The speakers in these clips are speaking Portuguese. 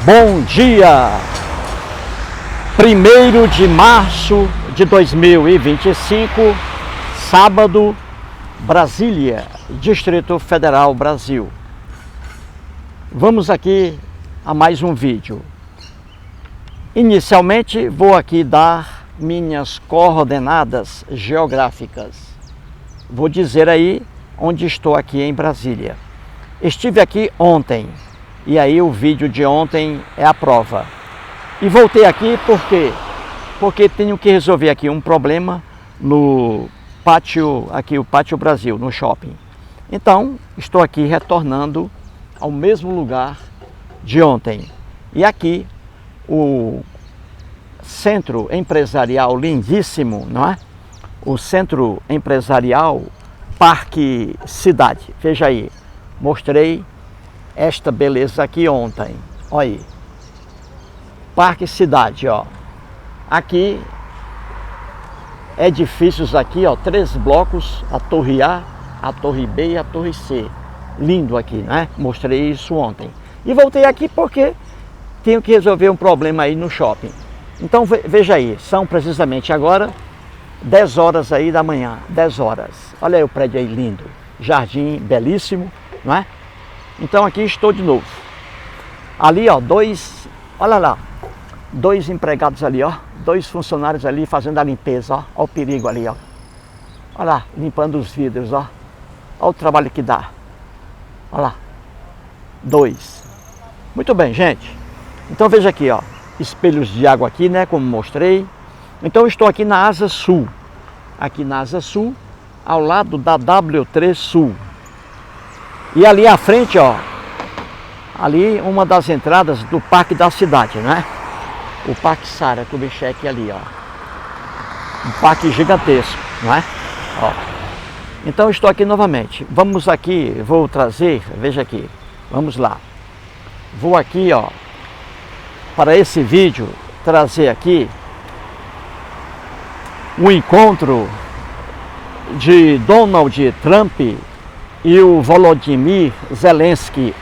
Bom dia! 1º de março de 2025, sábado, Brasília, Distrito Federal, Brasil. Vamos aqui a mais um vídeo. Inicialmente vou aqui dar minhas coordenadas geográficas. Vou dizer aí onde estou aqui em Brasília. Estive aqui ontem e aí o vídeo de ontem é a prova. E voltei aqui por quê? Porque tenho que resolver aqui um problema no pátio, aqui o Pátio Brasil, no shopping. Então, estou aqui retornando ao mesmo lugar de ontem. E aqui o centro empresarial lindíssimo, não é? O centro empresarial Parque Cidade. Veja aí, mostrei esta beleza aqui ontem. Olha aí. Parque Cidade, ó. Aqui, edifícios aqui, ó, 3 blocos, a Torre A, a Torre B e a Torre C. Lindo aqui, né? Mostrei isso ontem. E voltei aqui porque tenho que resolver um problema aí no shopping. Então, veja aí, são precisamente agora 10 horas aí da manhã, 10 horas. Olha aí o prédio aí lindo, jardim belíssimo, não é? Então aqui estou de novo. Ali, ó, olha lá, 2 empregados ali, ó, 2 funcionários ali fazendo a limpeza, ó, ó o perigo ali, ó. Olha lá, limpando os vidros, ó. Olha o trabalho que dá. Olha lá, 2. Muito bem, gente. Então veja aqui, ó, espelhos de água aqui, né, como mostrei. Então estou aqui na Asa Sul. Aqui na Asa Sul, ao lado da W3 Sul. E ali à frente, ó, ali uma das entradas do Parque da Cidade, né? O Parque Sara Kubitschek ali, ó. Um parque gigantesco, não é? Ó. Então estou aqui novamente. Vamos aqui, vou trazer, veja aqui, vamos lá. Vou aqui, ó, para esse vídeo, trazer aqui um encontro de Donald Trump e o Volodymyr Zelensky,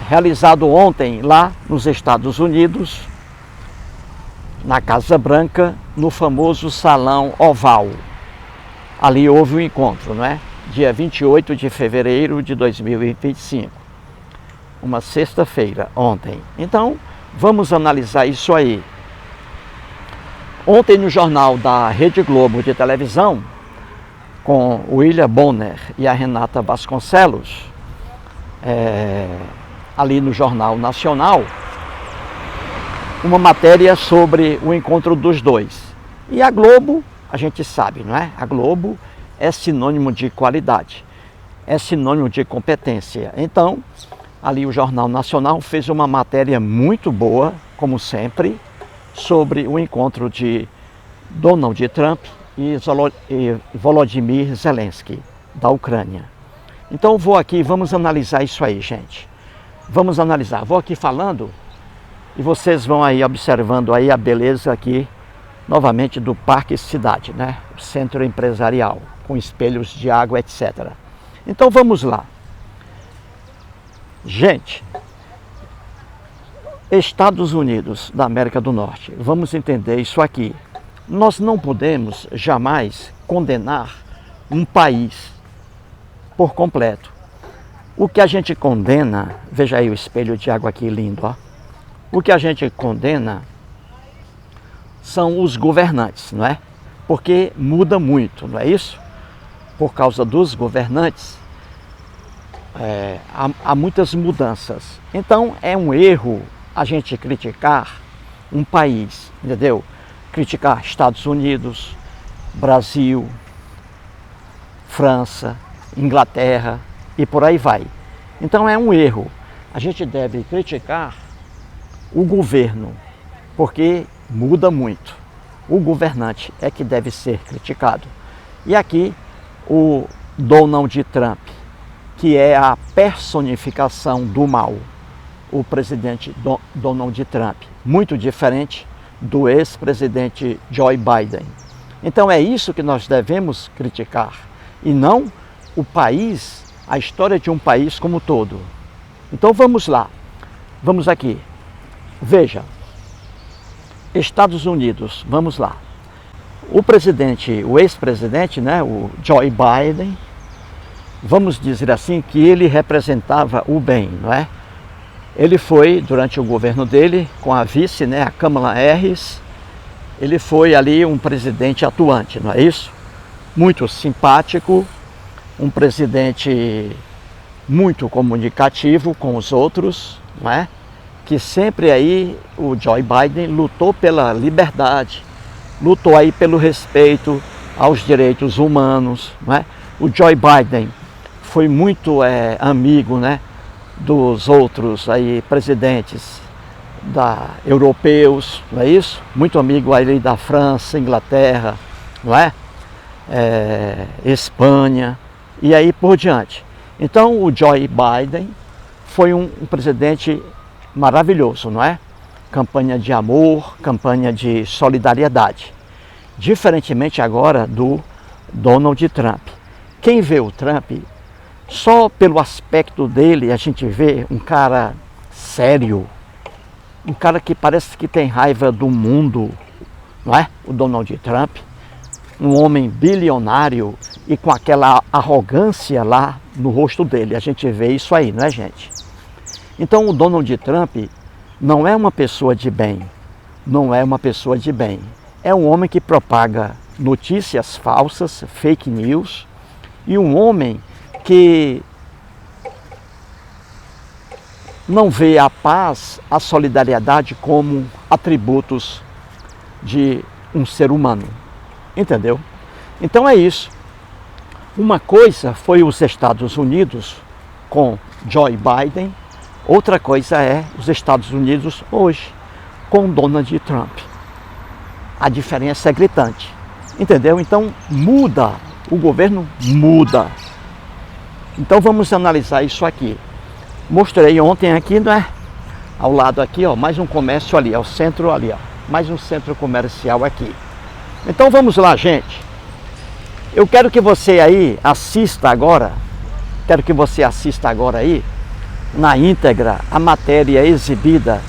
realizado ontem lá nos Estados Unidos, na Casa Branca, no famoso Salão Oval. Ali houve um encontro, não é? Dia 28 de fevereiro de 2025. Uma sexta-feira, ontem. Então, vamos analisar isso aí. Ontem no jornal da Rede Globo de televisão, com o William Bonner e a Renata Vasconcelos, ali no Jornal Nacional, uma matéria sobre o encontro dos dois. E a Globo, a gente sabe, não é? A Globo é sinônimo de qualidade, é sinônimo de competência. Então, ali o Jornal Nacional fez uma matéria muito boa, como sempre, sobre o encontro de Donald Trump e Volodymyr Zelensky, da Ucrânia. Então vamos analisar isso aí, gente. Vamos analisar. Vou aqui falando e vocês vão aí observando aí a beleza aqui, novamente, do Parque Cidade, né? O centro empresarial, com espelhos de água, etc. Então vamos lá. Gente, Estados Unidos da América do Norte, vamos entender isso aqui. Nós não podemos jamais condenar um país por completo. O que a gente condena, veja aí o espelho de água aqui lindo, ó. O que a gente condena são os governantes, não é? Porque muda muito, não é isso? Por causa dos governantes, há muitas mudanças. Então é um erro a gente criticar um país, entendeu? Criticar Estados Unidos, Brasil, França, Inglaterra e por aí vai. Então é um erro. A gente deve criticar o governo, porque muda muito. O governante é que deve ser criticado. E aqui o Donald Trump, que é a personificação do mal. O presidente Donald Trump, muito diferente do ex-presidente Joe Biden. Então é isso que nós devemos criticar, e não o país, a história de um país como um todo. Então vamos lá, vamos aqui. Veja, Estados Unidos, vamos lá. O ex-presidente, né, o Joe Biden, vamos dizer assim, que ele representava o bem, não é? Ele foi, durante o governo dele, com a vice, né, a Kamala Harris, ele foi ali um presidente atuante, não é isso? Muito simpático, um presidente muito comunicativo com os outros, não é? Que sempre aí o Joe Biden lutou pela liberdade, lutou aí pelo respeito aos direitos humanos, não é? O Joe Biden foi muito amigo, né, dos outros aí presidentes europeus, não é isso? Muito amigo aí da França, Inglaterra, não é? Espanha e aí por diante. Então o Joe Biden foi um presidente maravilhoso, não é? Campanha de amor, campanha de solidariedade. Diferentemente agora do Donald Trump. Quem vê o Trump, só pelo aspecto dele a gente vê um cara sério, um cara que parece que tem raiva do mundo, não é? O Donald Trump, um homem bilionário e com aquela arrogância lá no rosto dele. A gente vê isso aí, não é, gente? Então o Donald Trump não é uma pessoa de bem, não é uma pessoa de bem. É um homem que propaga notícias falsas, fake news, e um homem que não vê a paz, a solidariedade como atributos de um ser humano. Entendeu? Então é isso. Uma coisa foi os Estados Unidos com Joe Biden, outra coisa é os Estados Unidos hoje com Donald Trump. A diferença é gritante. Entendeu? Então muda, o governo muda. Então vamos analisar isso aqui. Mostrei ontem aqui, não é? Ao lado aqui, ó, mais um comércio ali, ó, o centro ali, ó, mais um centro comercial aqui. Então vamos lá, gente. Eu quero que você aí assista agora, aí, na íntegra, a matéria exibida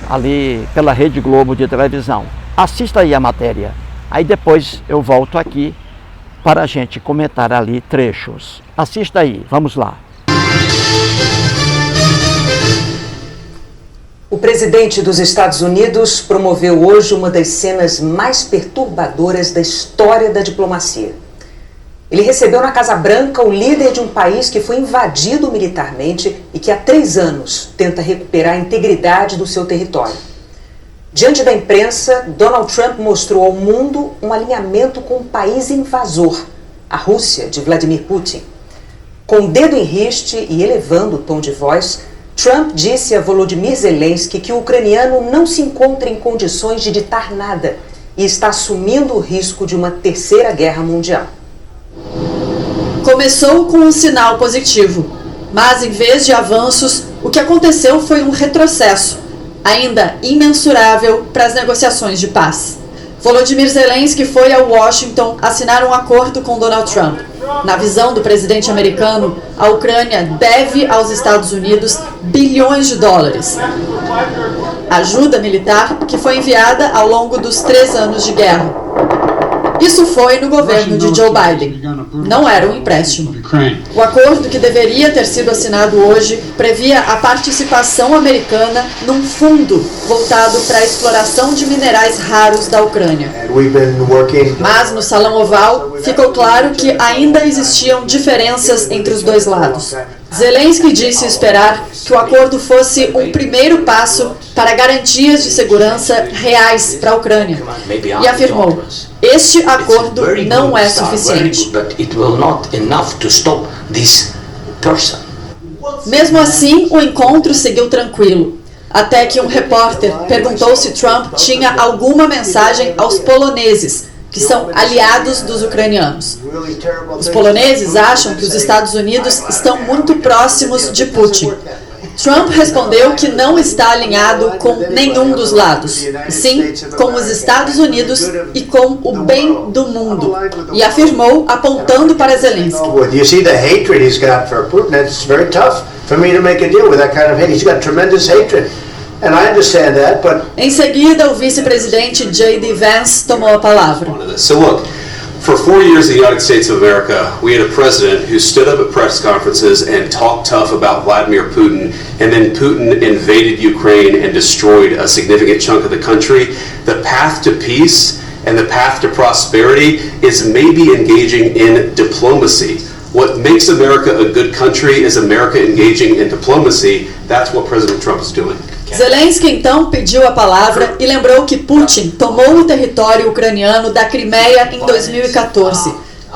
ali pela Rede Globo de televisão. Assista aí a matéria. Aí depois eu volto aqui para a gente comentar ali trechos. Assista aí, vamos lá. O presidente dos Estados Unidos promoveu hoje uma das cenas mais perturbadoras da história da diplomacia. Ele recebeu na Casa Branca o líder de um país que foi invadido militarmente e que há 3 anos tenta recuperar a integridade do seu território. Diante da imprensa, Donald Trump mostrou ao mundo um alinhamento com o país invasor, a Rússia de Vladimir Putin. Com o dedo em riste e elevando o tom de voz, Trump disse a Volodymyr Zelensky que o ucraniano não se encontra em condições de ditar nada e está assumindo o risco de uma terceira guerra mundial. Começou com um sinal positivo, mas em vez de avanços, o que aconteceu foi um retrocesso, ainda imensurável para as negociações de paz. Volodymyr Zelensky foi a Washington assinar um acordo com Donald Trump. Na visão do presidente americano, a Ucrânia deve aos Estados Unidos bilhões de dólares. Ajuda militar que foi enviada ao longo dos 3 anos de guerra. Isso foi no governo de Joe Biden. Não era um empréstimo. O acordo que deveria ter sido assinado hoje previa a participação americana num fundo voltado para a exploração de minerais raros da Ucrânia. Mas no Salão Oval ficou claro que ainda existiam diferenças entre os dois lados. Zelensky disse esperar que o acordo fosse um primeiro passo para garantias de segurança reais para a Ucrânia. E afirmou: este acordo não é suficiente. Mesmo assim, o encontro seguiu tranquilo, até que um repórter perguntou se Trump tinha alguma mensagem aos poloneses, que são aliados dos ucranianos. Os poloneses acham que os Estados Unidos estão muito próximos de Putin. Trump respondeu que não está alinhado com nenhum dos lados, e sim com os Estados Unidos e com o bem do mundo, e afirmou apontando para Zelensky. You see the hatred he's got for Putin. It's very tough for me to make a deal with that kind of hate. He's got tremendous hatred. And I understand that, but Em seguida, o vice-presidente J.D. Vance tomou a palavra. So look, for 4 years in the United States of America, we had a president who stood up at press conferences and talked tough about Vladimir Putin, and then Putin invaded Ukraine and destroyed a significant chunk of the country. The path to peace and the path to prosperity is maybe engaging in diplomacy. What makes America a good country is America engaging in diplomacy. That's what President Trump is doing. Zelensky então pediu a palavra e lembrou que Putin tomou o território ucraniano da Crimeia em 2014.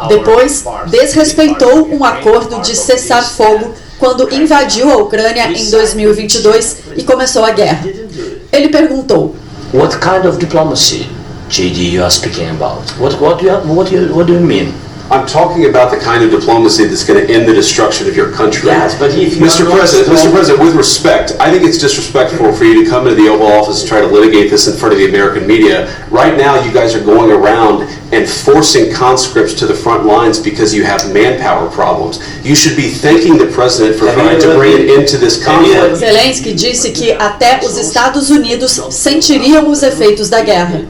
Depois, desrespeitou um acordo de cessar-fogo quando invadiu a Ucrânia em 2022 e começou a guerra. Ele perguntou: What kind of diplomacy, JD, you are speaking about? What do you mean? I'm talking about the kind of diplomacy that's going to end the destruction of your country. Yes, but if you Mr. President, with respect, I think it's disrespectful for you to come into the Oval Office and try to litigate this in front of the American media. Right now, you guys are going around and forcing conscripts to the front lines because you have manpower problems. You should be thanking the President for trying to bring it into this conflict. Zelensky disse que até os Estados Unidos sentiriam os efeitos da guerra.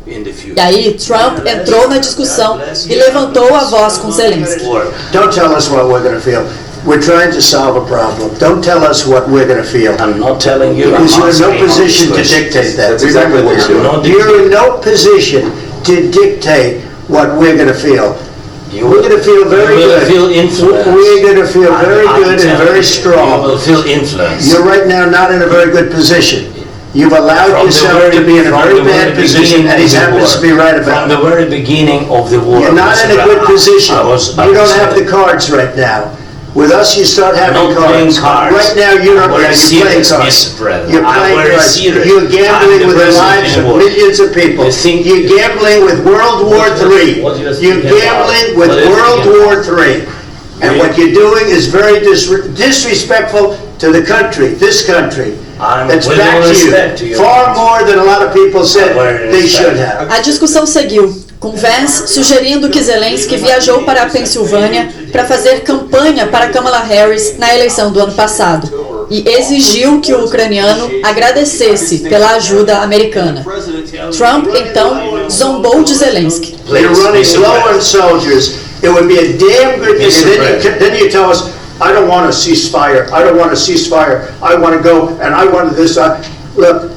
E aí, Trump entrou na discussão e levantou a voz com Zelensky. don't tell us what we're going to feel. We're trying to solve a problem. Don't tell us what we're going to feel. I'm not telling you. Because I'm you're in no asking position to honest dictate that. That's exactly what you're doing. You're in no position to dictate what we're going to feel. We're going to feel very You will good. feel influence. We're going to feel very I'm good and telling very you, strong. You will feel influence. You're right now not in a very good position. You've allowed From the yourself to be in a from very the bad position, beginning and he of the happens to war. be right From about the it. very beginning of the war. You're not in a good position. You don't have the cards right now. With us, you start having I'm not playing cards. cards. Right now, you're not I'm very you're playing serious, cards. Mr. President. You're I'm playing very cards. serious. You're gambling I'm the with the president lives in of war. millions of people. You think- You're gambling with World War III. What you're You're thinking gambling about. with What you're World thinking War III. And what you're doing is very disrespectful to the country, this country. I'm That's with back all to respect to you. you. Far more than a lot of people said Very they respect. should have. A discussão seguiu, com Vance sugerindo que Zelensky viajou para a Pensilvânia para fazer campanha para Kamala Harris na eleição do ano passado e exigiu que o ucraniano agradecesse pela ajuda americana. Trump, então, zombou de Zelensky. You're running Mr. low on President. soldiers. It would be a damn good thing. Mr. And then you tell us, I don't want a ceasefire. I don't want a ceasefire. I want to go and I want this. Look,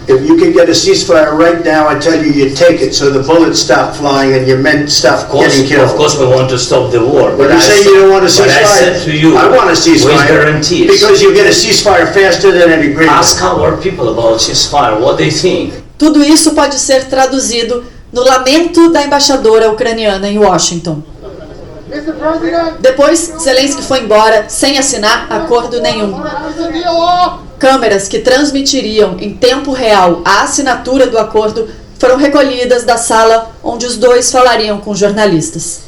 if you could get a ceasefire right now, I tell you, you take it so the bullets stop flying and your men stop getting killed. Of course, we want to stop the war. But you say you don't want a But I ceasefire. said to you, I want a ceasefire. with guarantees. Because you get a ceasefire faster than an agreement. Ask our people about ceasefire, what they think. Tudo isso pode ser traduzido no lamento da embaixadora ucraniana em Washington. Depois, Zelensky foi embora sem assinar acordo nenhum. Câmeras que transmitiriam em tempo real a assinatura do acordo foram recolhidas da sala onde os dois falariam com jornalistas.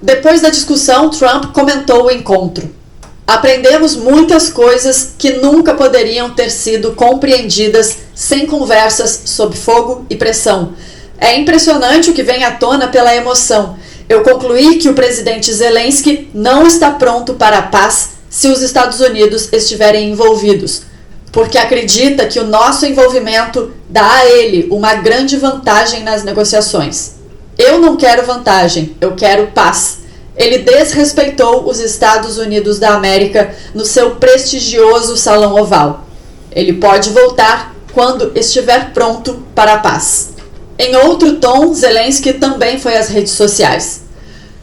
Depois da discussão, Trump comentou o encontro. Aprendemos muitas coisas que nunca poderiam ter sido compreendidas sem conversas sob fogo e pressão. É impressionante o que vem à tona pela emoção. Eu concluí que o presidente Zelensky não está pronto para a paz se os Estados Unidos estiverem envolvidos, porque acredita que o nosso envolvimento dá a ele uma grande vantagem nas negociações. Eu não quero vantagem, eu quero paz. Ele desrespeitou os Estados Unidos da América no seu prestigioso Salão Oval. Ele pode voltar quando estiver pronto para a paz. Em outro tom, Zelensky também foi às redes sociais.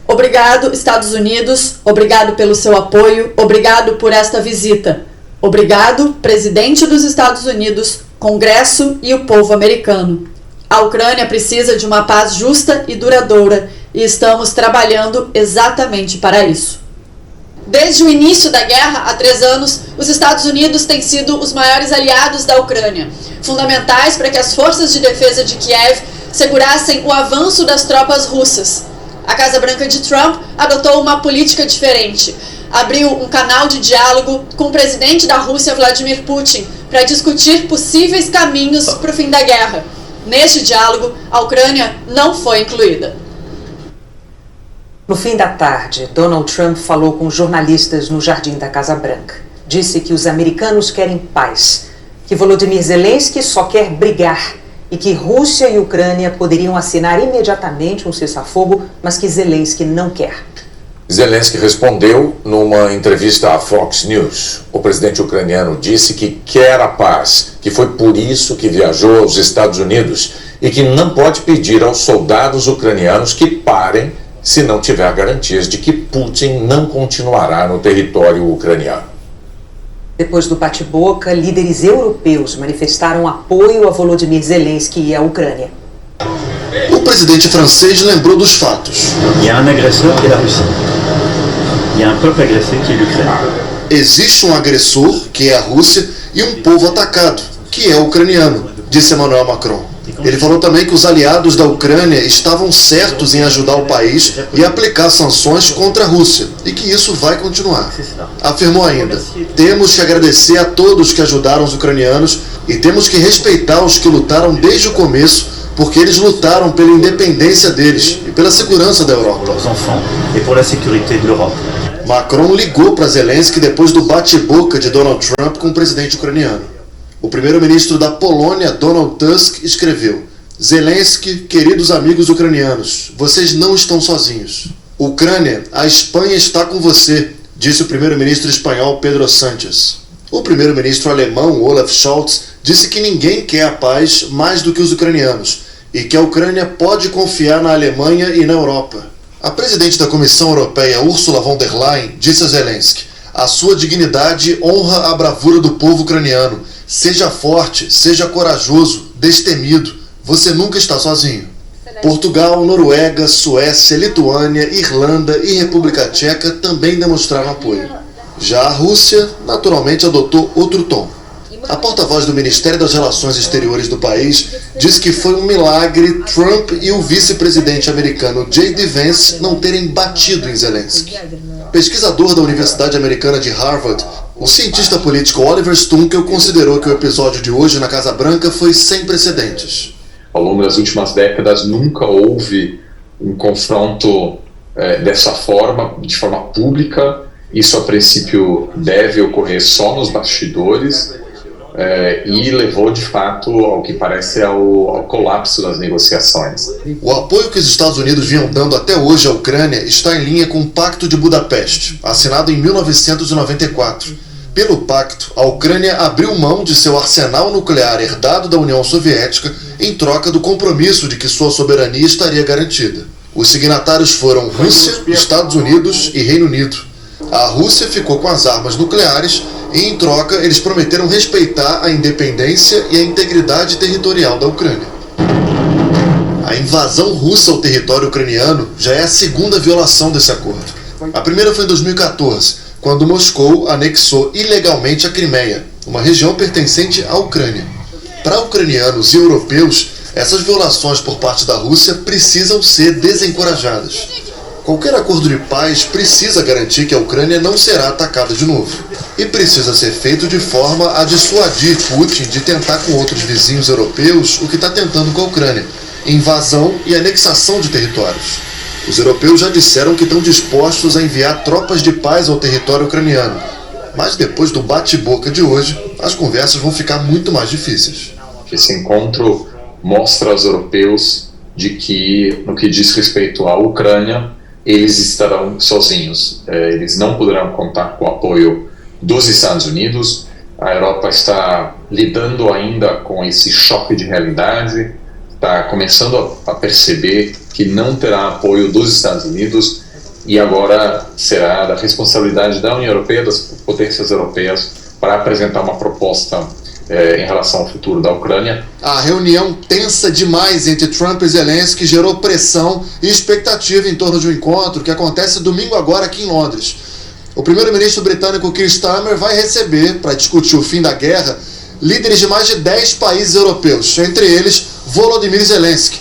Obrigado, Estados Unidos, obrigado pelo seu apoio, obrigado por esta visita. Obrigado, presidente dos Estados Unidos, Congresso e o povo americano. A Ucrânia precisa de uma paz justa e duradoura e estamos trabalhando exatamente para isso. Desde o início da guerra, há 3 anos, os Estados Unidos têm sido os maiores aliados da Ucrânia, fundamentais para que as forças de defesa de Kiev segurassem o avanço das tropas russas. A Casa Branca de Trump adotou uma política diferente. Abriu um canal de diálogo com o presidente da Rússia, Vladimir Putin, para discutir possíveis caminhos para o fim da guerra. Neste diálogo, a Ucrânia não foi incluída. No fim da tarde, Donald Trump falou com jornalistas no jardim da Casa Branca. Disse que os americanos querem paz, que Volodymyr Zelensky só quer brigar e que Rússia e Ucrânia poderiam assinar imediatamente um cessar-fogo, mas que Zelensky não quer. Zelensky respondeu numa entrevista à Fox News. O presidente ucraniano disse que quer a paz, que foi por isso que viajou aos Estados Unidos e que não pode pedir aos soldados ucranianos que parem se não tiver garantias de que Putin não continuará no território ucraniano. Depois do bate-boca, líderes europeus manifestaram apoio a Volodymyr Zelensky e à Ucrânia. O presidente francês lembrou dos fatos. Il y a un agresseur qui est la Russie. Il y a un peuple agressé qui est l'Ukraine. Existe um agressor, que é a Rússia, e um povo atacado, que é o ucraniano, disse Emmanuel Macron. Ele falou também que os aliados da Ucrânia estavam certos em ajudar o país e aplicar sanções contra a Rússia, e que isso vai continuar. Afirmou ainda: temos que agradecer a todos que ajudaram os ucranianos e temos que respeitar os que lutaram desde o começo, porque eles lutaram pela independência deles e pela segurança da Europa. Macron ligou para Zelensky depois do bate-boca de Donald Trump com o presidente ucraniano. O primeiro-ministro da Polônia, Donald Tusk, escreveu: Zelensky, queridos amigos ucranianos, vocês não estão sozinhos. Ucrânia, a Espanha está com você, disse o primeiro-ministro espanhol Pedro Sánchez. O primeiro-ministro alemão, Olaf Scholz, disse que ninguém quer a paz mais do que os ucranianos e que a Ucrânia pode confiar na Alemanha e na Europa. A presidente da Comissão Europeia, Ursula von der Leyen, disse a Zelensky: a sua dignidade honra a bravura do povo ucraniano. Seja forte, seja corajoso, destemido. Você nunca está sozinho. Portugal, Noruega, Suécia, Lituânia, Irlanda e República Tcheca também demonstraram apoio. Já a Rússia, naturalmente, adotou outro tom. A porta-voz do Ministério das Relações Exteriores do país disse que foi um milagre Trump e o vice-presidente americano J.D. Vance não terem batido em Zelensky. Pesquisador da Universidade Americana de Harvard, o cientista político Oliver Stunkel considerou que o episódio de hoje na Casa Branca foi sem precedentes. Ao longo das últimas décadas nunca houve um confronto dessa forma, de forma pública. Isso a princípio deve ocorrer só nos bastidores e levou de fato ao que parece ao colapso das negociações. O apoio que os Estados Unidos vinham dando até hoje à Ucrânia está em linha com o Pacto de Budapeste, assinado em 1994. Pelo pacto, a Ucrânia abriu mão de seu arsenal nuclear herdado da União Soviética em troca do compromisso de que sua soberania estaria garantida. Os signatários foram Rússia, Estados Unidos e Reino Unido. A Rússia ficou com as armas nucleares e, em troca, eles prometeram respeitar a independência e a integridade territorial da Ucrânia. A invasão russa ao território ucraniano já é a segunda violação desse acordo. A primeira foi em 2014, quando Moscou anexou ilegalmente a Crimeia, uma região pertencente à Ucrânia. Para ucranianos e europeus, essas violações por parte da Rússia precisam ser desencorajadas. Qualquer acordo de paz precisa garantir que a Ucrânia não será atacada de novo. E precisa ser feito de forma a dissuadir Putin de tentar com outros vizinhos europeus o que está tentando com a Ucrânia: invasão e anexação de territórios. Os europeus já disseram que estão dispostos a enviar tropas de paz ao território ucraniano. Mas depois do bate-boca de hoje, as conversas vão ficar muito mais difíceis. Esse encontro mostra aos europeus de que, no que diz respeito à Ucrânia, eles estarão sozinhos. Eles não poderão contar com o apoio dos Estados Unidos. A Europa está lidando ainda com esse choque de realidade, está começando a perceber que não terá apoio dos Estados Unidos e agora será da responsabilidade da União Europeia, das potências europeias, para apresentar uma proposta em relação ao futuro da Ucrânia. A reunião tensa demais entre Trump e Zelensky gerou pressão e expectativa em torno de um encontro que acontece domingo agora aqui em Londres. O primeiro-ministro britânico Keir Starmer vai receber, para discutir o fim da guerra, líderes de mais de 10 países europeus, entre eles Volodymyr Zelensky.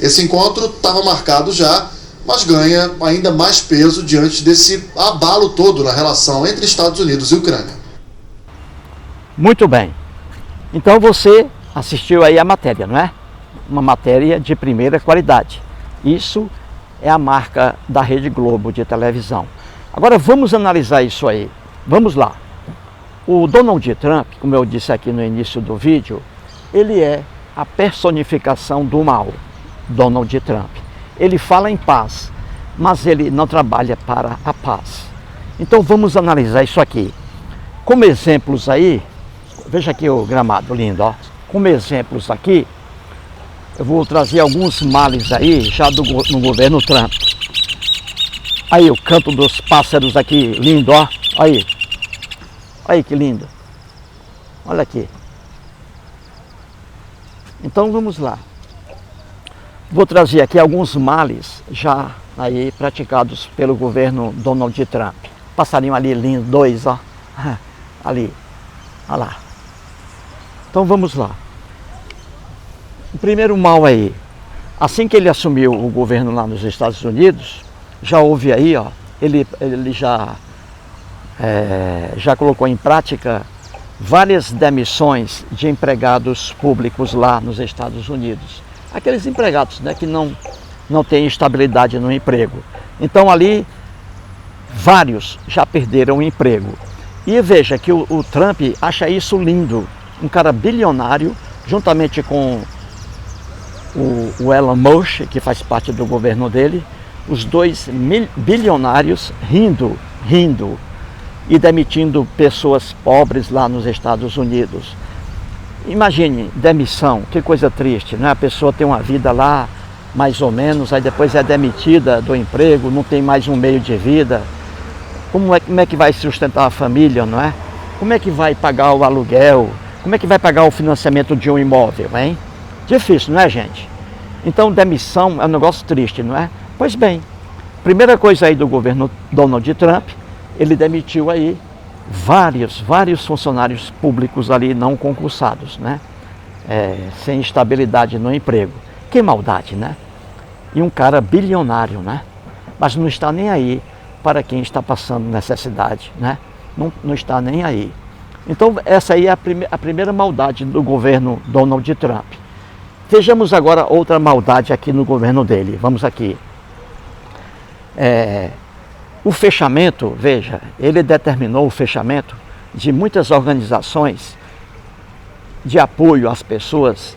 Esse encontro estava marcado já, mas ganha ainda mais peso diante desse abalo todo na relação entre Estados Unidos e Ucrânia. Muito bem. Então você assistiu aí a matéria, não é? Uma matéria de primeira qualidade. Isso é a marca da Rede Globo de televisão. Agora vamos analisar isso aí. Vamos lá. O Donald Trump, como eu disse aqui no início do vídeo, ele é a personificação do mal, Donald Trump. Ele fala em paz, mas ele não trabalha para a paz. Então vamos analisar isso aqui. Como exemplos aí, veja aqui o gramado lindo, ó. Como exemplos aqui, eu vou trazer alguns males aí, já no governo Trump. Aí o canto dos pássaros aqui, lindo, ó. Aí. Aí que lindo. Olha aqui. Então vamos lá. Vou trazer aqui alguns males já aí praticados pelo governo Donald Trump. Passarinho ali lindo, dois, ó. Ali. Olha lá. Então vamos lá. O primeiro mal aí. Assim que ele assumiu o governo lá nos Estados Unidos, já houve aí, ó. Ele já colocou em prática várias demissões de empregados públicos lá nos Estados Unidos. Aqueles empregados, né, que não têm estabilidade no emprego. Então ali, vários já perderam o emprego. E veja que o Trump acha isso lindo. Um cara bilionário, juntamente com o Elon Musk, que faz parte do governo dele, os dois bilionários rindo e demitindo pessoas pobres lá nos Estados Unidos. Imagine, demissão, que coisa triste, né? A pessoa tem uma vida lá, mais ou menos, aí depois é demitida do emprego, não tem mais um meio de vida. Como é que vai sustentar a família, não é? Como é que vai pagar o aluguel? Como é que vai pagar o financiamento de um imóvel, hein? Difícil, não é, gente? Então, demissão é um negócio triste, não é? Pois bem, primeira coisa aí do governo Donald Trump, ele demitiu aí vários funcionários públicos ali não concursados, né? Sem estabilidade no emprego. Que maldade, né? E um cara bilionário, né? Mas não está nem aí para quem está passando necessidade, né? Não está nem aí. Então essa aí é a primeira maldade do governo Donald Trump. Vejamos agora outra maldade aqui no governo dele. Vamos aqui. O fechamento, veja, ele determinou o fechamento de muitas organizações de apoio às pessoas,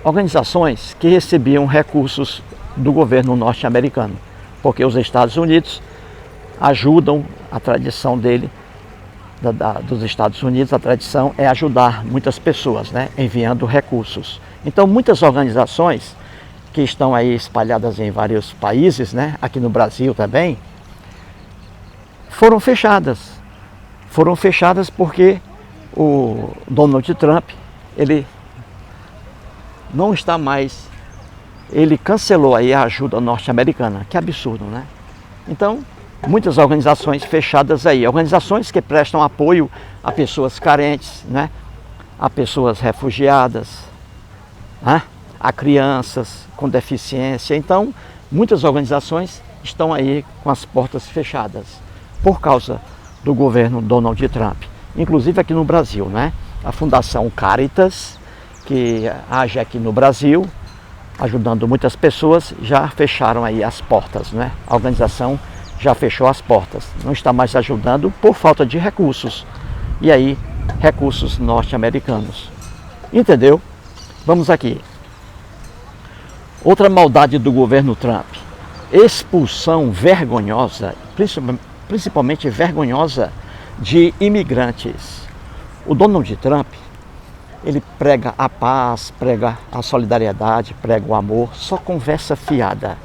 organizações que recebiam recursos do governo norte-americano, porque os Estados Unidos ajudam, a tradição dele, dos Estados Unidos, a tradição é ajudar muitas pessoas, né, enviando recursos. Então muitas organizações que estão aí espalhadas em vários países, né, aqui no Brasil também, foram fechadas. Foram fechadas porque o Donald Trump, ele não está mais, ele cancelou aí a ajuda norte-americana. Que absurdo, né? Então, muitas organizações fechadas aí, organizações que prestam apoio a pessoas carentes, né? A pessoas refugiadas, né? A crianças com deficiência. Então, muitas organizações estão aí com as portas fechadas por causa do governo Donald Trump. Inclusive aqui no Brasil, né? A Fundação Caritas, que age aqui no Brasil, ajudando muitas pessoas, já fecharam aí as portas, né? A organização já fechou as portas, não está mais ajudando por falta de recursos. E aí, recursos norte-americanos. Entendeu? Vamos aqui. Outra maldade do governo Trump. Expulsão vergonhosa, principalmente vergonhosa, de imigrantes. O Donald Trump, ele prega a paz, prega a solidariedade, prega o amor, só conversa fiada.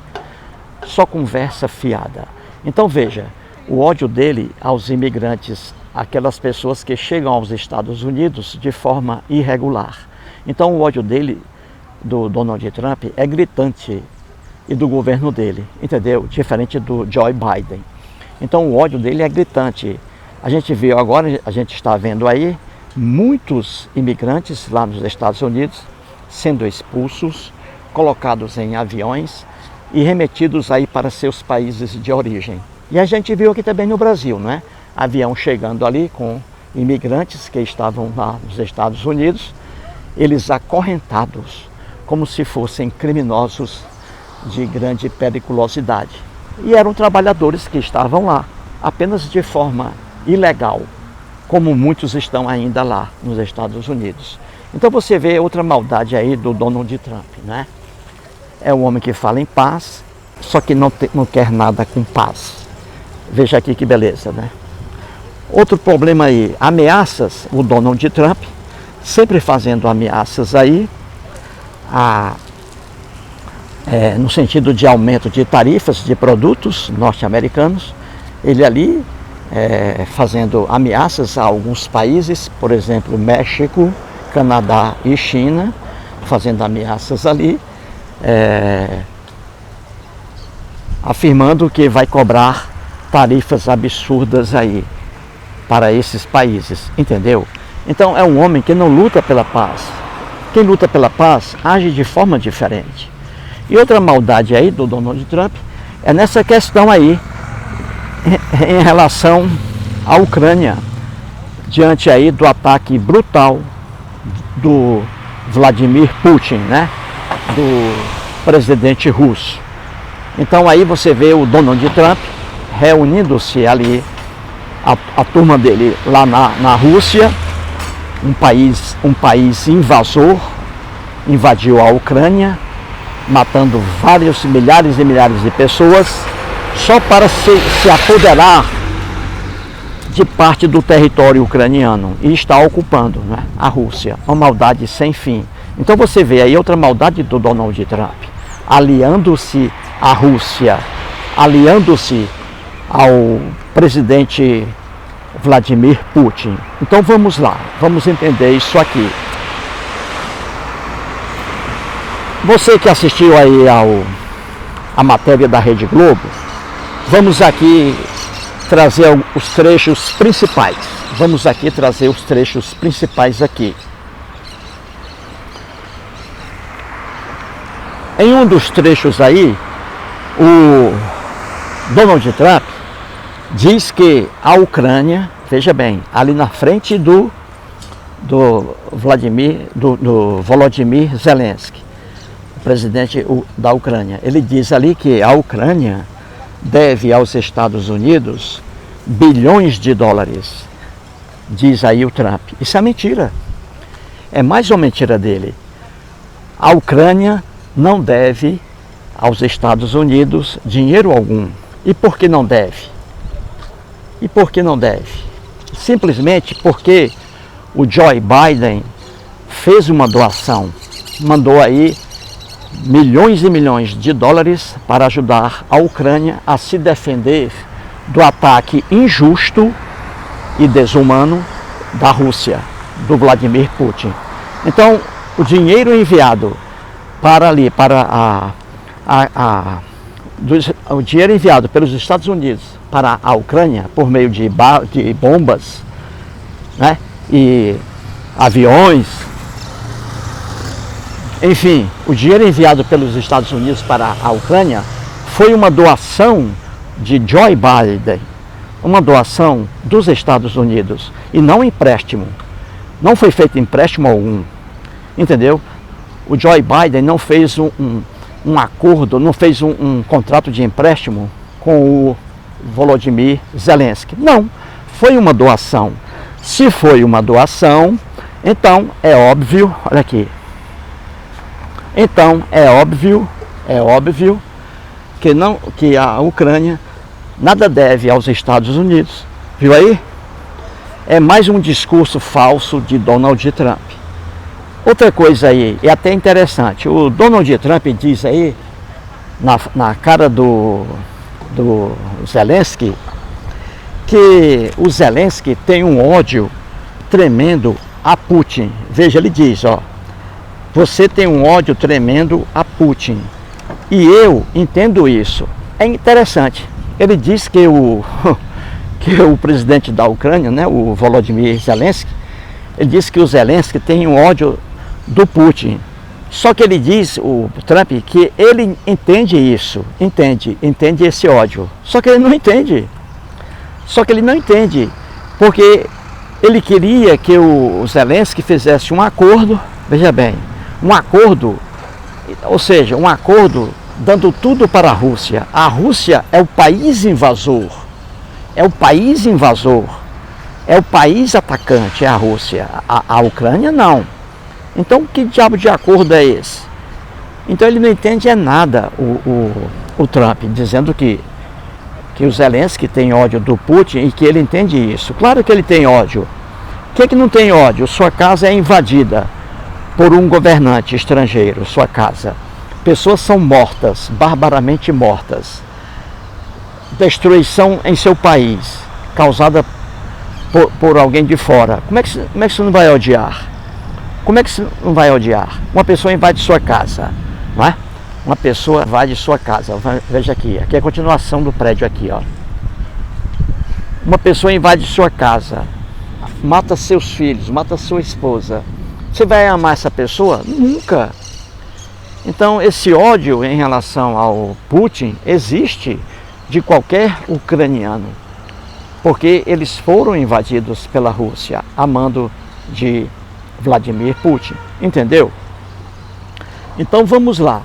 Só conversa fiada. Então veja, o ódio dele aos imigrantes, aquelas pessoas que chegam aos Estados Unidos de forma irregular. Então o ódio dele, do Donald Trump, é gritante, e do governo dele, entendeu? Diferente do Joe Biden. Então o ódio dele é gritante. A gente viu agora, a gente está vendo aí, muitos imigrantes lá nos Estados Unidos sendo expulsos, colocados em aviões e remetidos aí para seus países de origem. E a gente viu aqui também no Brasil, né? Avião chegando ali com imigrantes que estavam lá nos Estados Unidos, eles acorrentados, como se fossem criminosos de grande periculosidade. E eram trabalhadores que estavam lá, apenas de forma ilegal. como muitos estão ainda lá nos Estados Unidos. Então você vê outra maldade aí do Donald Trump, né? É um homem que fala em paz, só que não quer nada com paz. Veja aqui que beleza, né? Outro problema aí, ameaças, o Donald Trump sempre fazendo ameaças aí, no sentido de aumento de tarifas de produtos norte-americanos, ele ali fazendo ameaças a alguns países, por exemplo, México, Canadá e China, fazendo ameaças ali, afirmando que vai cobrar tarifas absurdas aí para esses países, entendeu? Então é um homem que não luta pela paz. Quem luta pela paz age de forma diferente. E outra maldade aí do Donald Trump é nessa questão aí, em relação à Ucrânia, diante aí do ataque brutal do Vladimir Putin, né? Do presidente russo. Então aí você vê o Donald Trump reunindo-se ali, a turma dele lá na Rússia, um país invasor, invadiu a Ucrânia, matando vários milhares e milhares de pessoas, só para se apoderar de parte do território ucraniano e está ocupando, né, a Rússia. Uma maldade sem fim. Então você vê aí outra maldade do Donald Trump, aliando-se à Rússia, aliando-se ao presidente Vladimir Putin. Então vamos lá, vamos entender isso aqui. Você que assistiu aí a matéria da Rede Globo, vamos aqui trazer os trechos principais. Vamos aqui trazer os trechos principais aqui. Em um dos trechos aí, o Donald Trump diz que a Ucrânia, veja bem, ali na frente do Volodymyr Zelensky, o presidente da Ucrânia, ele diz ali que a Ucrânia deve aos Estados Unidos bilhões de dólares, diz aí o Trump. Isso é mentira, é mais uma mentira dele. A Ucrânia não deve aos Estados Unidos dinheiro algum. E por que não deve? E por que não deve? Simplesmente porque o Joe Biden fez uma doação, mandou aí milhões e milhões de dólares para ajudar a Ucrânia a se defender do ataque injusto e desumano da Rússia, do Vladimir Putin. Então, o dinheiro enviado para ali, o dinheiro enviado pelos Estados Unidos para a Ucrânia por meio de bombas, né, e aviões, enfim, o dinheiro enviado pelos Estados Unidos para a Ucrânia foi uma doação de Joe Biden, uma doação dos Estados Unidos e não empréstimo. Não foi feito empréstimo algum, entendeu? O Joe Biden não fez um acordo, não fez um contrato de empréstimo com o Volodymyr Zelensky. Não, foi uma doação. Se foi uma doação, então é óbvio, olha aqui. Então é óbvio que a Ucrânia nada deve aos Estados Unidos. Viu aí? É mais um discurso falso de Donald Trump. Outra coisa aí, é até interessante, o Donald Trump diz aí, na cara do Zelensky, que o Zelensky tem um ódio tremendo a Putin. Veja, ele diz, ó, você tem um ódio tremendo a Putin. E eu entendo isso. É interessante. Ele diz que o presidente da Ucrânia, né, o Volodymyr Zelensky, ele diz que o Zelensky tem um ódio do Putin. Só que ele diz, o Trump, que ele entende isso, entende esse ódio. Só que ele não entende. Porque ele queria que o Zelensky fizesse um acordo, veja bem, um acordo, ou seja, um acordo dando tudo para a Rússia. A Rússia é o país invasor. É o país atacante, é a Rússia. A Ucrânia não. Então que diabo de acordo é esse? Então ele não entende nada, o Trump, dizendo que o Zelensky tem ódio do Putin e que ele entende isso. Claro que ele tem ódio. Quem é que não tem ódio? Sua casa é invadida por um governante estrangeiro, sua casa. Pessoas são mortas, barbaramente mortas. Destruição em seu país, causada por alguém de fora. Como é que você não vai odiar? Como é que você não vai odiar? Uma pessoa invade sua casa, não é? Uma pessoa invade sua casa. Veja aqui é a continuação do prédio aqui, ó. Uma pessoa invade sua casa, mata seus filhos, mata sua esposa. Você vai amar essa pessoa? Nunca. Então esse ódio em relação ao Putin existe de qualquer ucraniano, porque eles foram invadidos pela Rússia, a mando de Vladimir Putin, entendeu? Então vamos lá.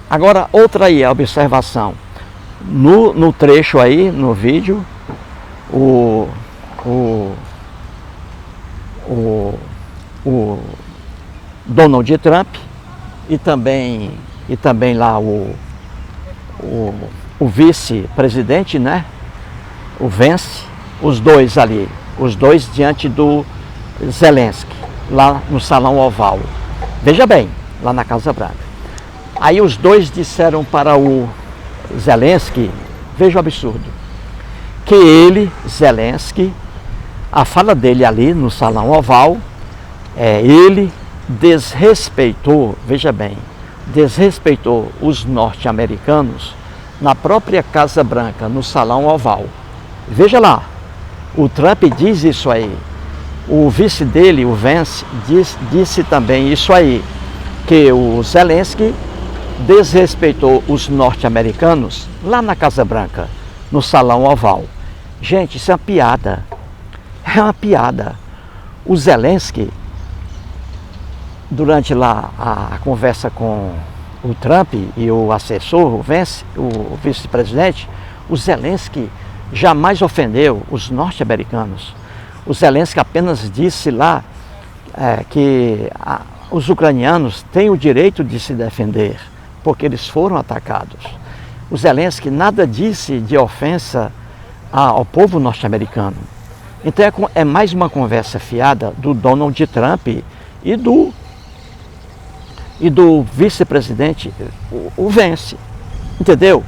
Agora outra aí, a observação. No trecho aí, no vídeo, o Donald Trump e também lá o vice-presidente, né? O Vance, os dois ali, os dois diante do Zelensky, lá no Salão Oval. Veja bem, lá na Casa Branca. Aí os dois disseram para o Zelensky, veja o absurdo, que ele, Zelensky, a fala dele ali no Salão Oval, ele desrespeitou, veja bem, desrespeitou os norte-americanos na própria Casa Branca, no Salão Oval. Veja lá, o Trump diz isso aí. O vice dele, o Vance, disse também isso aí, que o Zelensky desrespeitou os norte-americanos lá na Casa Branca, no Salão Oval. Gente, isso é uma piada. É uma piada. O Zelensky, durante lá a conversa com o Trump e o assessor, o Vance, o vice-presidente, o Zelensky jamais ofendeu os norte-americanos. O Zelensky apenas disse lá que os ucranianos têm o direito de se defender, porque eles foram atacados. O Zelensky nada disse de ofensa ao povo norte-americano. Então é mais uma conversa fiada do Donald Trump e do vice-presidente, o Vance, entendeu?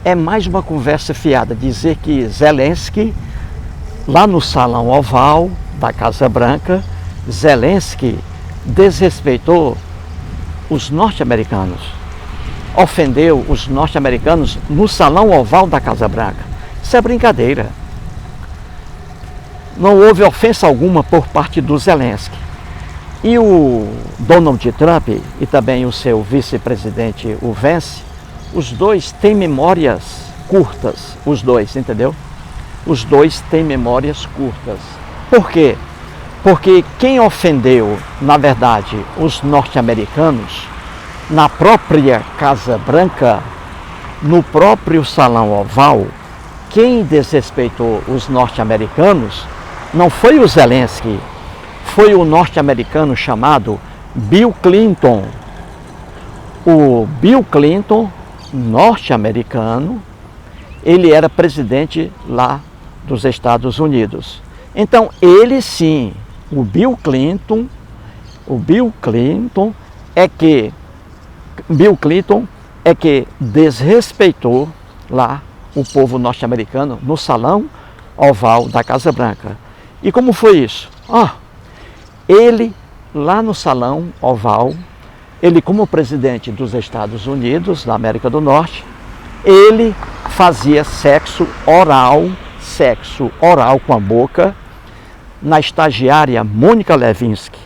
É mais uma conversa fiada, dizer que Zelensky, lá no Salão Oval da Casa Branca, Zelensky desrespeitou os norte-americanos, ofendeu os norte-americanos no Salão Oval da Casa Branca. Isso é brincadeira. Não houve ofensa alguma por parte do Zelensky. E o Donald Trump e também o seu vice-presidente, o Vance, os dois têm memórias curtas, os dois, entendeu? Os dois têm memórias curtas. Por quê? Porque quem ofendeu, na verdade, os norte-americanos, na própria Casa Branca, no próprio Salão Oval, quem desrespeitou os norte-americanos não foi o Zelensky, foi o norte-americano chamado Bill Clinton. O Bill Clinton, norte-americano, ele era presidente lá dos Estados Unidos. Então, ele sim, o Bill Clinton é que desrespeitou lá o povo norte-americano no Salão Oval da Casa Branca. E como foi isso? Ele lá no Salão Oval, ele como presidente dos Estados Unidos, da América do Norte, ele fazia sexo oral com a boca na estagiária Mônica Lewinsky.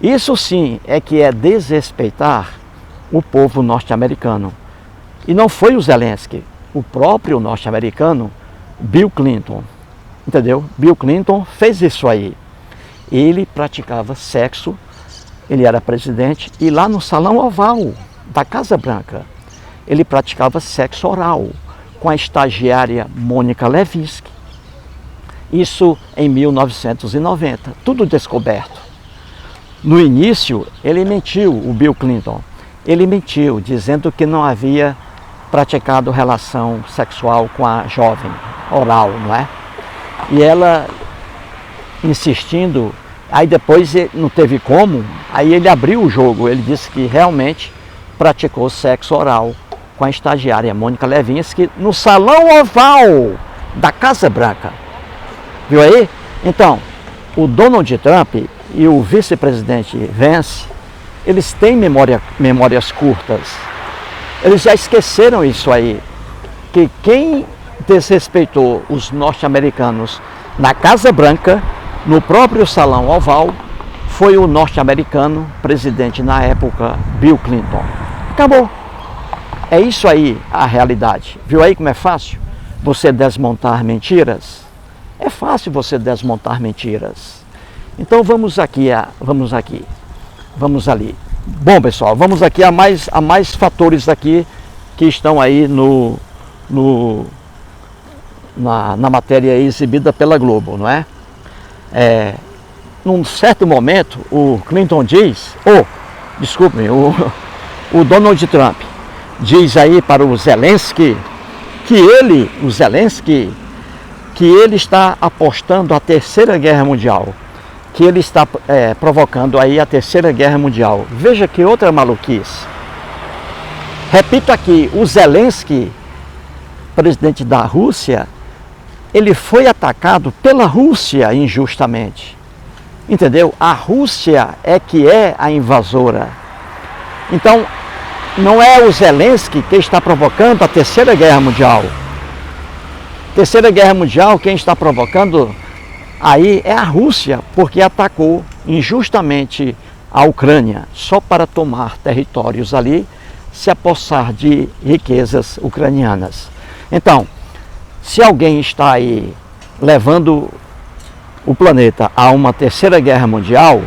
Isso sim é que é desrespeitar o povo norte-americano. E não foi o Zelensky, o próprio norte-americano, Bill Clinton. Entendeu? Bill Clinton fez isso aí. Ele praticava sexo, ele era presidente, e lá no Salão Oval da Casa Branca, ele praticava sexo oral com a estagiária Mônica Lewinsky. Isso em 1990, tudo descoberto. No início, ele mentiu, o Bill Clinton. Ele mentiu, dizendo que não havia praticado relação sexual com a jovem, oral, não é? E ela insistindo, aí depois não teve como, aí ele abriu o jogo, ele disse que realmente praticou sexo oral com a estagiária Mônica Lewinsky no Salão Oval da Casa Branca. Viu aí? Então, o Donald Trump e o vice-presidente Vance, eles têm memórias curtas. Eles já esqueceram isso aí, que quem desrespeitou os norte-americanos na Casa Branca, no próprio Salão Oval, foi o norte-americano, presidente na época, Bill Clinton. Acabou. É isso aí a realidade. Viu aí como é fácil você desmontar mentiras? É fácil você desmontar mentiras. Então vamos ali. Bom, pessoal, vamos aqui a mais fatores aqui que estão aí na matéria exibida pela Globo, não é? Num certo momento, o Clinton diz, o Donald Trump diz aí para o Zelensky que ele está apostando a Terceira Guerra Mundial, que ele está provocando aí a Terceira Guerra Mundial. Veja que outra maluquice. Repito aqui, o Zelensky, presidente da Rússia, ele foi atacado pela Rússia injustamente. Entendeu? A Rússia é que é a invasora. Então, não é o Zelensky que está provocando a Terceira Guerra Mundial. Terceira Guerra Mundial, quem está provocando aí é a Rússia, porque atacou injustamente a Ucrânia, só para tomar territórios ali, se apossar de riquezas ucranianas. Então, se alguém está aí levando o planeta a uma Terceira Guerra Mundial,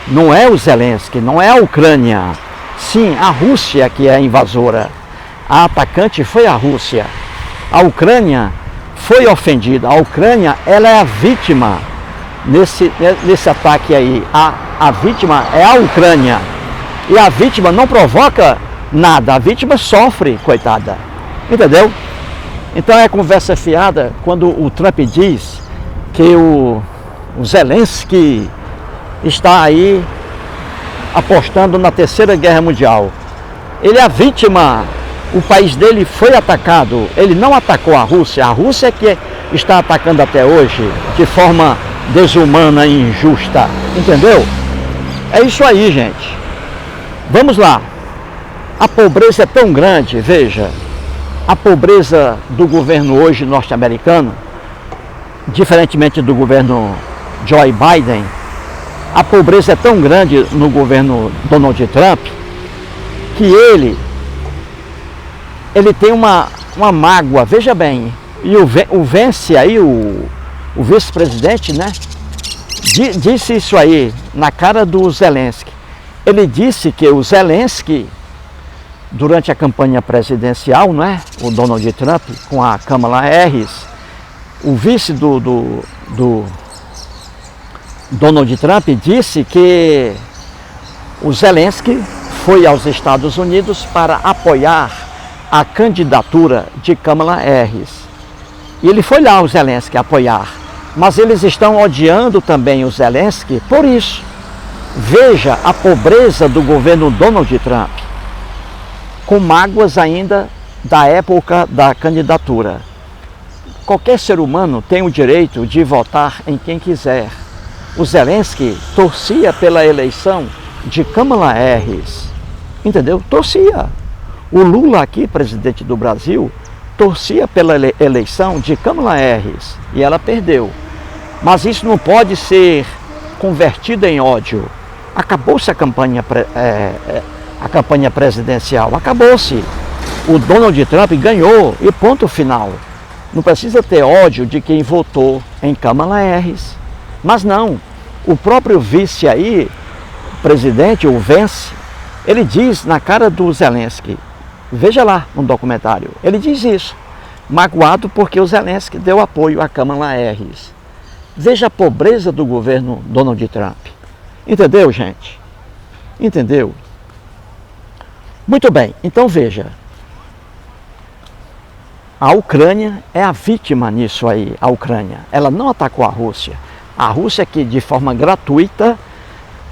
não é o Zelensky, não é a Ucrânia, sim, a Rússia que é a invasora. A atacante foi a Rússia. A Ucrânia foi ofendida. A Ucrânia, ela é a vítima nesse ataque aí. A vítima é a Ucrânia. E a vítima não provoca nada. A vítima sofre, coitada. Entendeu? Então é conversa fiada quando o Trump diz que o Zelensky está aí apostando na Terceira Guerra Mundial. Ele é a vítima. O país dele foi atacado, ele não atacou a Rússia é que está atacando até hoje de forma desumana e injusta, entendeu? É isso aí, gente. Vamos lá. A pobreza é tão grande, veja, a pobreza do governo hoje norte-americano, diferentemente do governo Joe Biden, a pobreza é tão grande no governo Donald Trump que ele tem uma mágoa, veja bem, e o Vance aí, o vice-presidente, né, disse isso aí na cara do Zelensky. Ele disse que o Zelensky, durante a campanha presidencial, não é, o Donald Trump com a Kamala Harris, o vice do Donald Trump disse que o Zelensky foi aos Estados Unidos para apoiar a candidatura de Kamala Harris. E ele foi lá, o Zelensky, apoiar. Mas eles estão odiando também o Zelensky por isso. Veja a pobreza do governo Donald Trump, com mágoas ainda da época da candidatura. Qualquer ser humano tem o direito de votar em quem quiser. O Zelensky torcia pela eleição de Kamala Harris. Entendeu? Torcia. O Lula aqui, presidente do Brasil, torcia pela eleição de Kamala Harris e ela perdeu. Mas isso não pode ser convertido em ódio. Acabou-se a campanha presidencial, acabou-se. O Donald Trump ganhou e ponto final. Não precisa ter ódio de quem votou em Kamala Harris. Mas não, o próprio vice aí, presidente, o Vance, ele diz na cara do Zelensky, veja lá no documentário, ele diz isso, magoado porque o Zelensky deu apoio a Kamala Harris. Veja a pobreza do governo Donald Trump. Entendeu, gente? Entendeu? Muito bem, então veja. A Ucrânia é a vítima nisso aí, a Ucrânia. Ela não atacou a Rússia. A Rússia que de forma gratuita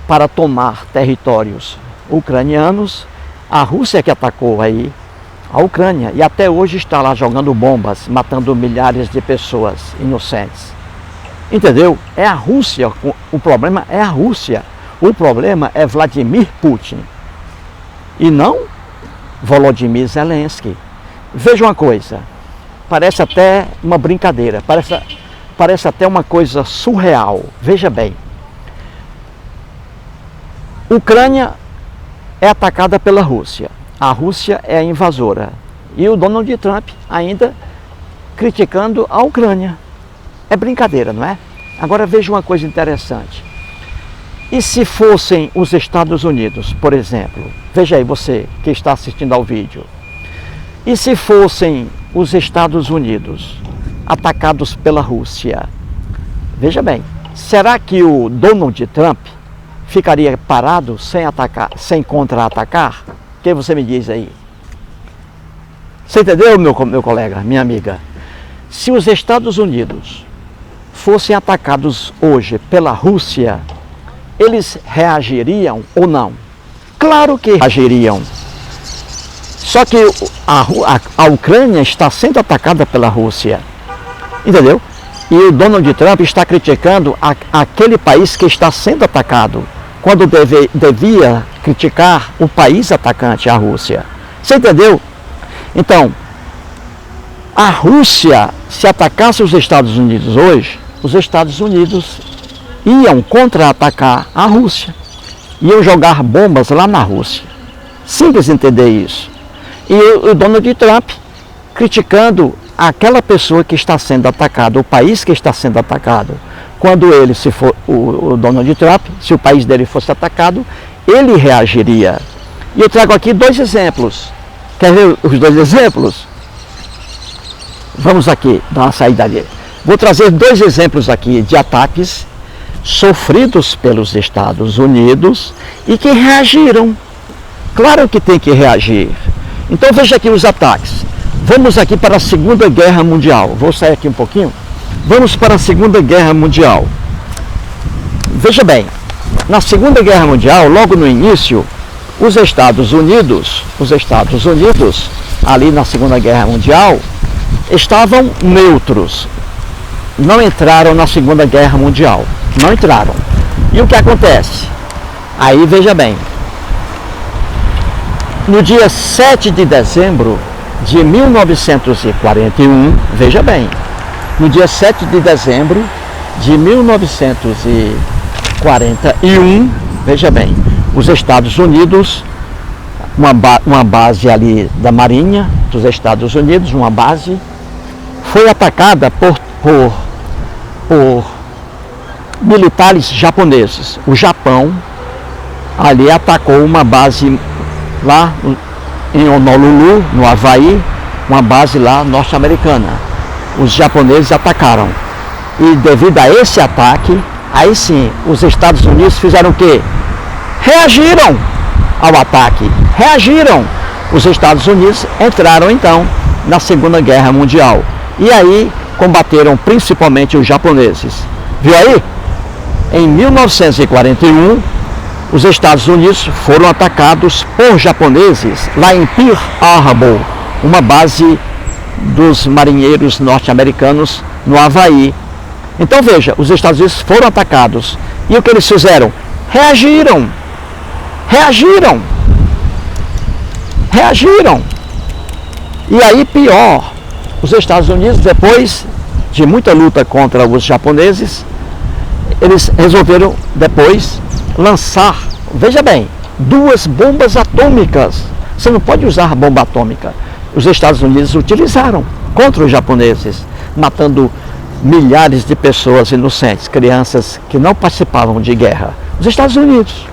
para tomar territórios ucranianos, a Rússia que atacou aí a Ucrânia e até hoje está lá jogando bombas, matando milhares de pessoas inocentes. Entendeu? É a Rússia, o problema é a Rússia. O problema é Vladimir Putin e não Volodymyr Zelensky. Veja uma coisa, parece até uma brincadeira, parece até uma coisa surreal. Veja bem, Ucrânia é atacada pela Rússia, a Rússia é a invasora e o Donald Trump ainda criticando a Ucrânia. É brincadeira, não é? Agora veja uma coisa interessante. E se fossem os Estados Unidos, por exemplo, veja aí você que está assistindo ao vídeo, e se fossem os Estados Unidos atacados pela Rússia, veja bem, será que o Donald Trump ficaria parado sem atacar, sem contra-atacar? O que você me diz aí? Você entendeu, meu colega, minha amiga? Se os Estados Unidos fossem atacados hoje pela Rússia, eles reagiriam ou não? Claro que reagiriam. Só que a Ucrânia está sendo atacada pela Rússia. Entendeu? E o Donald Trump está criticando aquele país que está sendo atacado, quando devia criticar o país atacante, a Rússia. Você entendeu? Então, a Rússia, se atacasse os Estados Unidos hoje, os Estados Unidos iam contra-atacar a Rússia, iam jogar bombas lá na Rússia. Simples entender isso. E o Donald Trump criticando aquela pessoa que está sendo atacada, o país que está sendo atacado. Quando ele, se for o Donald Trump, se o país dele fosse atacado, ele reagiria. E eu trago aqui dois exemplos. Quer ver os dois exemplos? Vamos aqui, dar uma saída ali. Vou trazer dois exemplos aqui de ataques sofridos pelos Estados Unidos e que reagiram. Claro que tem que reagir. Então veja aqui os ataques. Vamos aqui para a Segunda Guerra Mundial. Vou sair aqui um pouquinho. Vamos para a Segunda Guerra Mundial. Veja bem, na Segunda Guerra Mundial, logo no início, os Estados Unidos, ali na Segunda Guerra Mundial, estavam neutros. Não entraram na Segunda Guerra Mundial. Não entraram. E o que acontece? Aí veja bem. No dia 7 de dezembro de 1941, veja bem, no dia 7 de dezembro de 1941, veja bem, os Estados Unidos, uma base ali da Marinha dos Estados Unidos, uma base, foi atacada por militares japoneses. O Japão ali atacou uma base lá em Honolulu, no Havaí, uma base lá norte-americana. Os japoneses atacaram. E devido a esse ataque, aí sim, os Estados Unidos fizeram o quê? Reagiram ao ataque. Reagiram. Os Estados Unidos entraram então na Segunda Guerra Mundial. E aí combateram principalmente os japoneses. Viu aí? Em 1941, os Estados Unidos foram atacados por japoneses lá em Pearl Harbor, uma base dos marinheiros norte-americanos no Havaí. Então veja, os Estados Unidos foram atacados. E o que eles fizeram? Reagiram. Reagiram. Reagiram. E aí pior, os Estados Unidos, depois de muita luta contra os japoneses, eles resolveram depois lançar, veja bem, 2 bombas atômicas. Você não pode usar bomba atômica. Os Estados Unidos utilizaram contra os japoneses, matando milhares de pessoas inocentes, crianças que não participavam de guerra. Os Estados Unidos.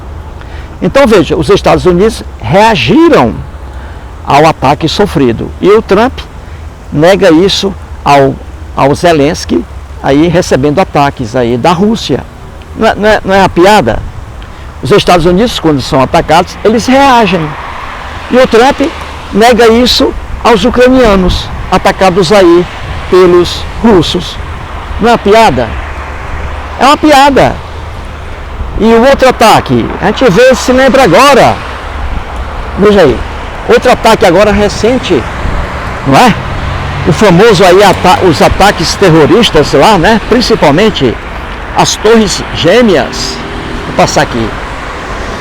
Então veja, os Estados Unidos reagiram ao ataque sofrido. E o Trump nega isso ao Zelensky, aí recebendo ataques aí da Rússia. Não é uma piada? Os Estados Unidos, quando são atacados, eles reagem. E o Trump nega isso aos ucranianos, atacados aí pelos russos. Não é uma piada? É uma piada. E o outro ataque, a gente vê, se lembra agora. Veja aí, outro ataque agora recente, não é? O famoso aí, os ataques terroristas lá, né? Principalmente as Torres Gêmeas. Vou passar aqui.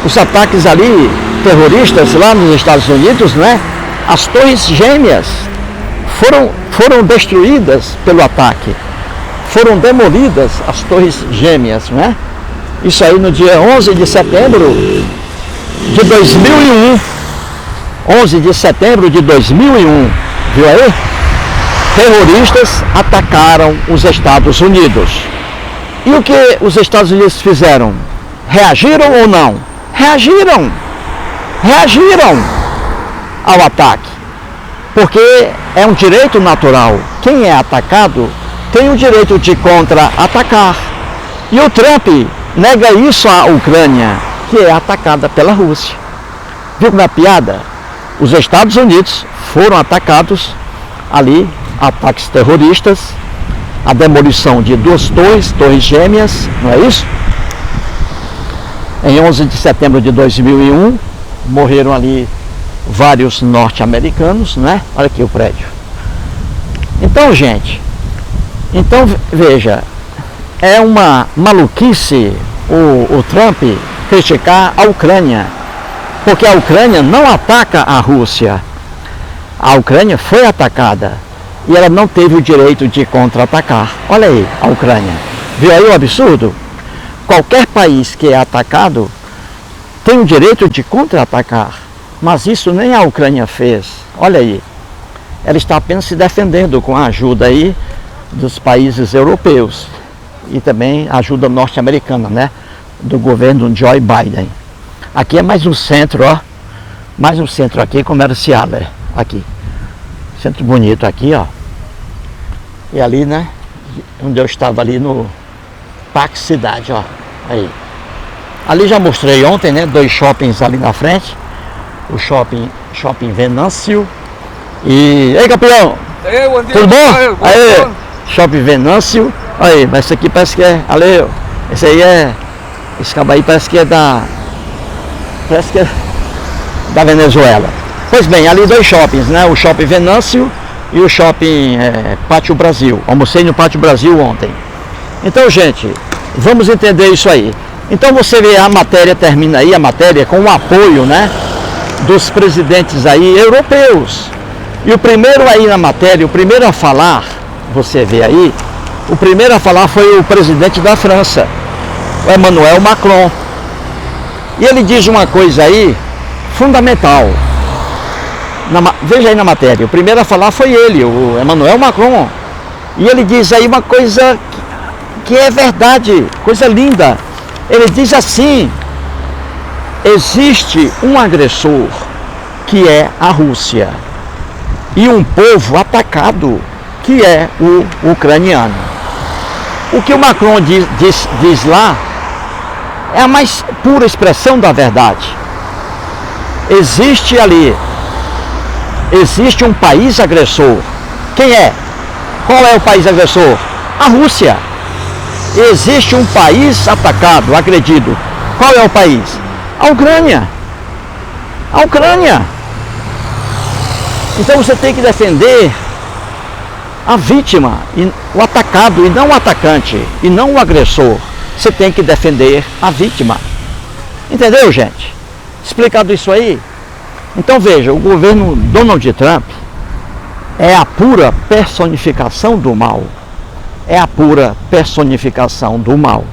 Os ataques ali, terroristas lá nos Estados Unidos, né? As Torres Gêmeas foram destruídas pelo ataque. Foram demolidas as Torres Gêmeas, né? Isso aí no dia 11 de setembro de 2001. 11 de setembro de 2001. Viu aí? Terroristas atacaram os Estados Unidos. E o que os Estados Unidos fizeram? Reagiram ou não? Reagiram ao ataque, porque é um direito natural. Quem é atacado tem o direito de contra-atacar. E o Trump nega isso à Ucrânia, que é atacada pela Rússia. Viu como é piada? Os Estados Unidos foram atacados ali, ataques terroristas, a demolição de 2 torres gêmeas, não é isso? Em 11 de setembro de 2001, morreram ali vários norte-americanos, né? Olha aqui o prédio. Então, gente, veja, é uma maluquice o Trump criticar a Ucrânia, porque a Ucrânia não ataca a Rússia. A Ucrânia foi atacada e ela não teve o direito de contra-atacar. Olha aí a Ucrânia. Viu aí o absurdo? Qualquer país que é atacado tem o direito de contra-atacar, mas isso nem a Ucrânia fez. Olha aí, ela está apenas se defendendo com a ajuda aí dos países europeus e também a ajuda norte-americana, né, do governo Joe Biden. Aqui é mais um centro, ó, mais um centro aqui comercial, aqui, centro bonito aqui, ó, e ali, né, onde eu estava ali no Parque Cidade, ó, aí. Ali já mostrei ontem, né, 2 shoppings ali na frente. O shopping Venâncio e... Ei, campeão! Ei, bom dia. Tudo bom? Aí, shopping Venâncio. Aí, mas esse aqui parece que é... Ali, esse aí é... Esse cabo aí parece que é da... Parece que é da Venezuela. Pois bem, ali 2 shoppings, né? O shopping Venâncio e o shopping Pátio Brasil. Almocei no Pátio Brasil ontem. Então, gente, vamos entender isso aí. Então você vê a matéria, termina aí a matéria com o apoio, né, dos presidentes aí europeus. E o primeiro aí na matéria, o primeiro a falar, você vê aí, o primeiro a falar foi o presidente da França, o Emmanuel Macron. E ele diz uma coisa aí fundamental. Veja aí na matéria, o primeiro a falar foi ele, o Emmanuel Macron. E ele diz aí uma coisa que é verdade, coisa linda. Ele diz assim: existe um agressor que é a Rússia e um povo atacado que é o ucraniano. O que o Macron diz lá é a mais pura expressão da verdade. Existe um país agressor. Quem é? Qual é o país agressor? A Rússia. Existe um país atacado, agredido. Qual é o país? A Ucrânia. A Ucrânia. Então você tem que defender a vítima, o atacado, e não o atacante, e não o agressor. Você tem que defender a vítima. Entendeu, gente? Explicado isso aí? Então veja, o governo Donald Trump é a pura personificação do mal. É a pura personificação do mal.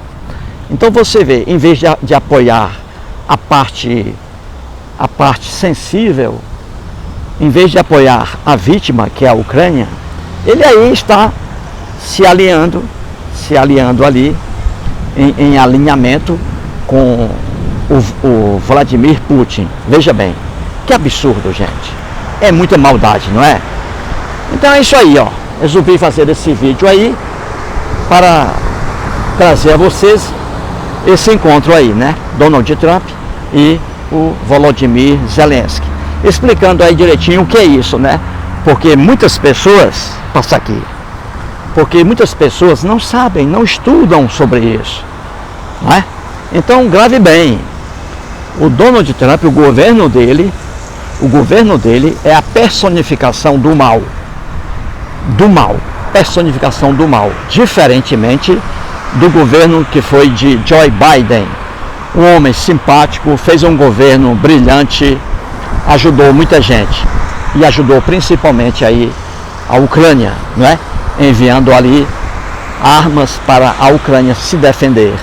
Então você vê, em vez de apoiar a parte sensível, em vez de apoiar a vítima, que é a Ucrânia, ele aí está se aliando ali, em alinhamento com o Vladimir Putin. Veja bem, que absurdo, gente. É muita maldade, não é? Então é isso aí, ó. Resolvi fazer esse vídeo aí para trazer a vocês esse encontro aí, né? Donald Trump e o Volodymyr Zelensky, explicando aí direitinho o que é isso, né? Porque muitas pessoas, passa aqui, porque muitas pessoas não sabem, não estudam sobre isso, né? Então grave bem, o Donald Trump, o governo dele é a personificação do mal, personificação do mal, diferentemente do governo que foi de Joe Biden, um homem simpático, fez um governo brilhante, ajudou muita gente e ajudou principalmente aí a Ucrânia, não é? Enviando ali armas para a Ucrânia se defender.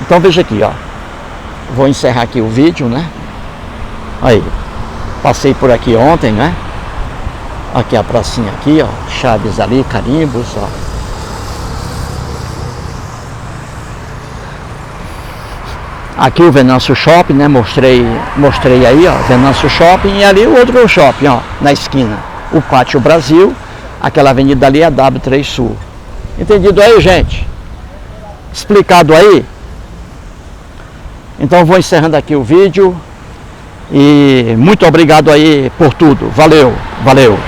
Então veja aqui, ó. Vou encerrar aqui o vídeo, né? Aí, passei por aqui ontem, né? Aqui a pracinha aqui, ó, chaves ali, carimbos, ó. Aqui o Venâncio Shopping, né? Mostrei aí, ó, Venâncio Shopping, e ali o outro shopping, ó, na esquina. O Pátio Brasil, aquela avenida ali é a W3 Sul. Entendido aí, gente? Explicado aí? Então vou encerrando aqui o vídeo e muito obrigado aí por tudo. Valeu, valeu.